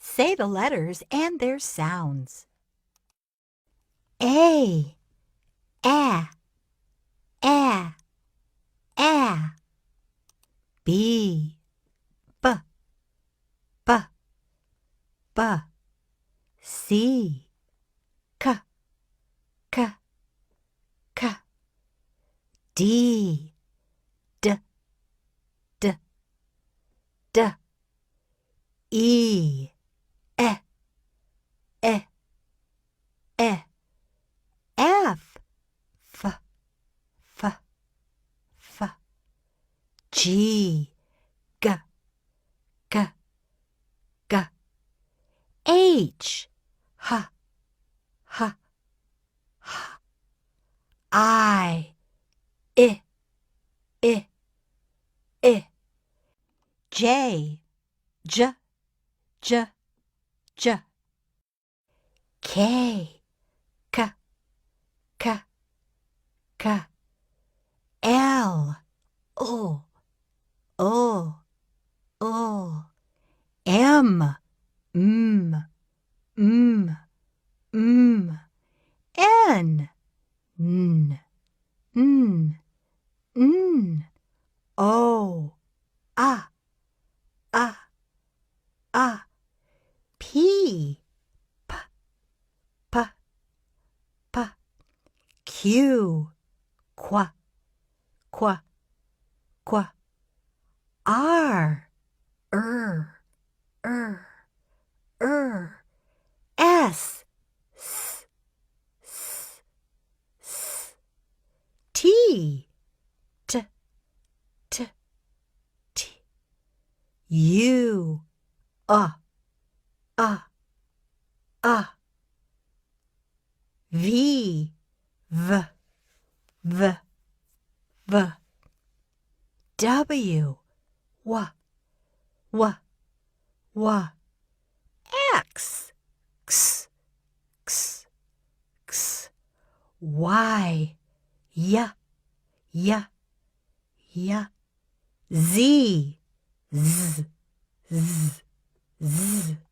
Say the letters and their sounds. A, A, A, A. B, B, B, B. C, K, K, K. D, D, D, D. E, E, E, E. F, F, F, F. G, G, G, G. H, H, H, H. I, I, I, I. J, J, J, J. K, K, K, K. L, O, O, O. M, M, M, M. N, N, N, N. O, A, A, A. P, P, P, P. Q, Qu, Qu, Qu. R, S, S, S, S. T, T, T, T. U, V, V, V, V. W, W, W, W. X, X, X, X. Y, Y, Y, Y. Z, Z, Z, Z.